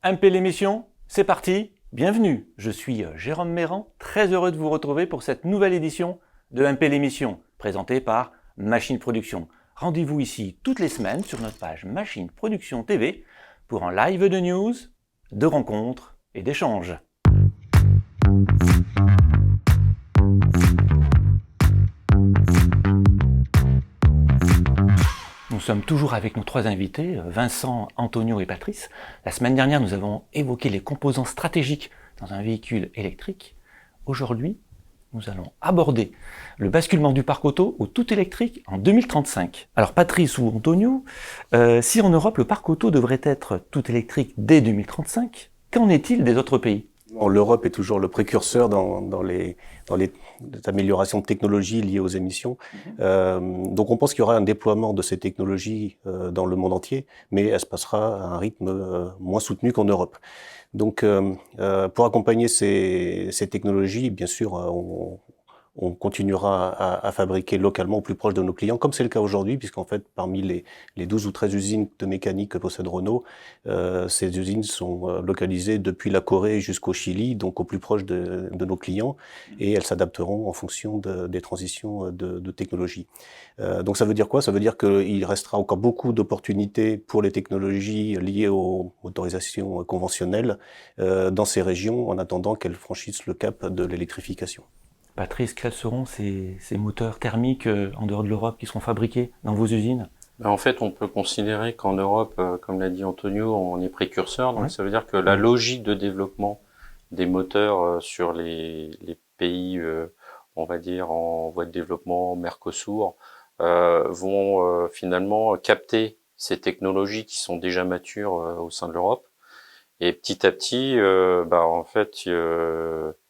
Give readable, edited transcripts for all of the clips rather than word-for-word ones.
MP l'émission, c'est parti, bienvenue. Je suis Jérôme Méran, très heureux de vous retrouver pour cette nouvelle édition de MP l'émission, présentée par Machine Production. Rendez-vous ici toutes les semaines sur notre page Machine Production TV pour un live de news, de rencontres et d'échanges. Nous sommes toujours avec nos trois invités, Vincent, Antonio et Patrice. La semaine dernière, nous avons évoqué les composants stratégiques dans un véhicule électrique. Aujourd'hui, nous allons aborder le basculement du parc auto au tout électrique en 2035. Alors Patrice ou Antonio, si en Europe le parc auto devrait être tout électrique dès 2035, qu'en est-il des autres pays ? L'Europe est toujours le précurseur dans les améliorations de technologies liées aux émissions. Donc on pense qu'il y aura un déploiement de ces technologies dans le monde entier, mais elle se passera à un rythme moins soutenu qu'en Europe. Donc pour accompagner ces technologies, bien sûr, on continuera à fabriquer localement au plus proche de nos clients, comme c'est le cas aujourd'hui, puisqu'en fait, parmi les 12 ou 13 usines de mécanique que possède Renault, ces usines sont localisées depuis la Corée jusqu'au Chili, donc au plus proche de nos clients, et elles s'adapteront en fonction des transitions de technologie. Donc ça veut dire quoi ? Ça veut dire qu'il restera encore beaucoup d'opportunités pour les technologies liées aux motorisations conventionnelles dans ces régions, en attendant qu'elles franchissent le cap de l'électrification. Patrice, quels seront ces moteurs thermiques en dehors de l'Europe qui seront fabriqués dans vos usines ? En fait, on peut considérer qu'en Europe, comme l'a dit Antonio, on est précurseur. Donc, ça veut dire que la logique de développement des moteurs sur les pays, on va dire, en voie de développement, Mercosur, vont finalement capter ces technologies qui sont déjà matures au sein de l'Europe. Et petit à petit, en fait,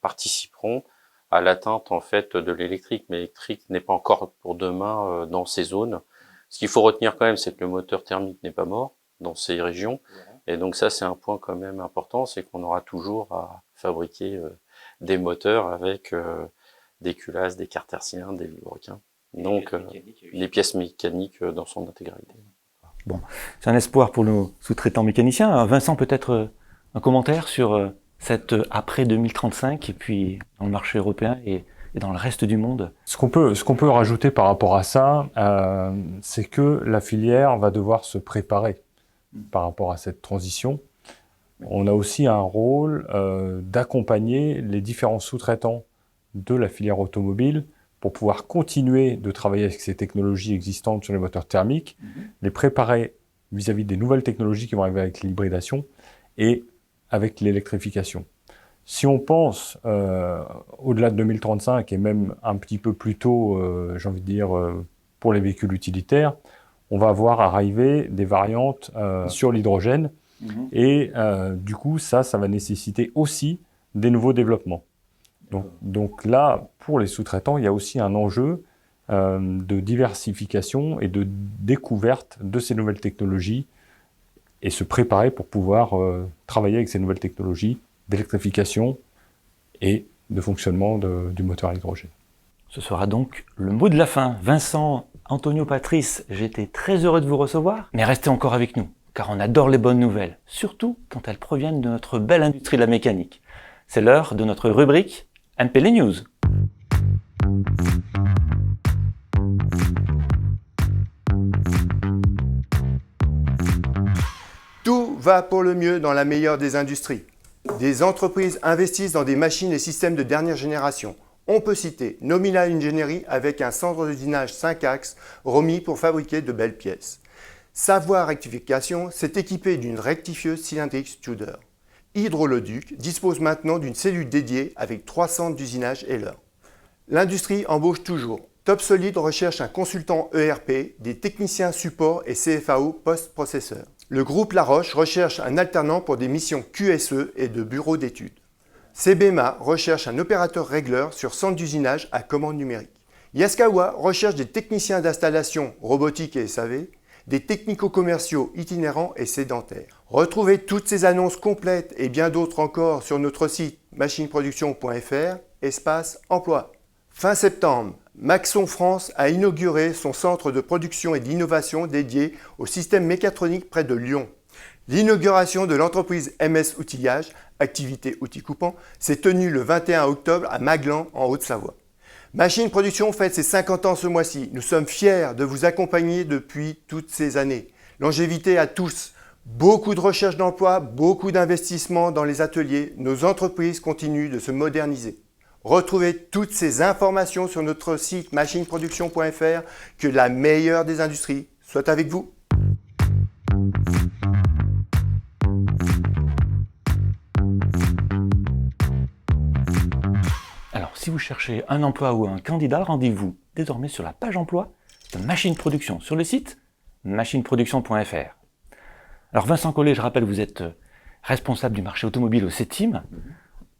participeront à l'atteinte en fait de l'électrique, mais l'électrique n'est pas encore pour demain dans ces zones. Ce qu'il faut retenir quand même, c'est que le moteur thermique n'est pas mort dans ces régions, et donc ça c'est un point quand même important, c'est qu'on aura toujours à fabriquer des moteurs avec des culasses, des cartersiens, des vilebrequins, donc les pièces mécaniques dans son intégralité. Bon, c'est un espoir pour nos sous-traitants mécaniciens. Vincent, peut-être un commentaire sur cette après 2035 et puis dans le marché européen et dans le reste du monde. Ce qu'on peut rajouter par rapport à ça, c'est que la filière va devoir se préparer par rapport à cette transition. On a aussi un rôle d'accompagner les différents sous-traitants de la filière automobile pour pouvoir continuer de travailler avec ces technologies existantes sur les moteurs thermiques, les préparer vis-à-vis des nouvelles technologies qui vont arriver avec l'hybridation et avec l'électrification. Si on pense au-delà de 2035 et même un petit peu plus tôt, j'ai envie de dire, pour les véhicules utilitaires, on va voir arriver des variantes sur l'hydrogène et du coup, ça va nécessiter aussi des nouveaux développements. Donc là, pour les sous-traitants, il y a aussi un enjeu de diversification et de découverte de ces nouvelles technologies et se préparer pour pouvoir travailler avec ces nouvelles technologies d'électrification et de fonctionnement du moteur à hydrogène. Ce sera donc le mot de la fin. Vincent, Antonio, Patrice, j'étais très heureux de vous recevoir, mais restez encore avec nous, car on adore les bonnes nouvelles, surtout quand elles proviennent de notre belle industrie de la mécanique. C'est l'heure de notre rubrique MP les News. Tout va pour le mieux dans la meilleure des industries. Des entreprises investissent dans des machines et systèmes de dernière génération. On peut citer Nomila Ingénierie avec un centre d'usinage 5 axes remis pour fabriquer de belles pièces. Savoir Rectification s'est équipé d'une rectifieuse cylindrique Studer. Hydroloduc dispose maintenant d'une cellule dédiée avec 3 centres d'usinage Heller. L'industrie embauche toujours. Top Solid recherche un consultant ERP, des techniciens support et CFAO post-processeur. Le groupe La Roche recherche un alternant pour des missions QSE et de bureau d'études. CBMA recherche un opérateur régleur sur centre d'usinage à commande numérique. Yaskawa recherche des techniciens d'installation robotique et SAV, des technico-commerciaux itinérants et sédentaires. Retrouvez toutes ces annonces complètes et bien d'autres encore sur notre site machineproduction.fr, espace emploi. Fin septembre, Maxon France a inauguré son centre de production et d'innovation dédié au système mécatronique près de Lyon. L'inauguration de l'entreprise MS Outillage, activité outils coupants, s'est tenue le 21 octobre à Maglan, en Haute-Savoie. Machine Production fête ses 50 ans ce mois-ci. Nous sommes fiers de vous accompagner depuis toutes ces années. Longévité à tous. Beaucoup de recherche d'emploi, beaucoup d'investissements dans les ateliers. Nos entreprises continuent de se moderniser. Retrouvez toutes ces informations sur notre site machineproduction.fr. Que la meilleure des industries soit avec vous. Alors, si vous cherchez un emploi ou un candidat, rendez-vous désormais sur la page emploi de Machine Production sur le site machineproduction.fr. Alors, Vincent Collet, je rappelle, vous êtes responsable du marché automobile au CETIM.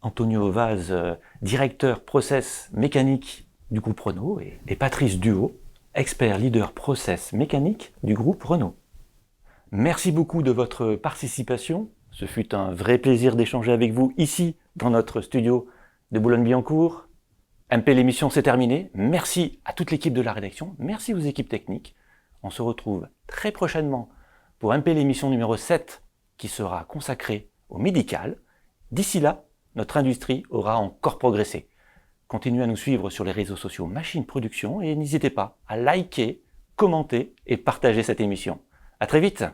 Antonio Vaz, directeur process mécanique du groupe Renault. Et Patrice Duhaut, expert leader process mécanique du groupe Renault. Merci beaucoup de votre participation. Ce fut un vrai plaisir d'échanger avec vous ici, dans notre studio de Boulogne-Billancourt. MP, l'émission c'est terminé. Merci à toute l'équipe de la rédaction. Merci aux équipes techniques. On se retrouve très prochainement pour MP, l'émission numéro 7 qui sera consacrée au médical. D'ici là, notre industrie aura encore progressé. Continuez à nous suivre sur les réseaux sociaux Machine Production et n'hésitez pas à liker, commenter et partager cette émission. À très vite!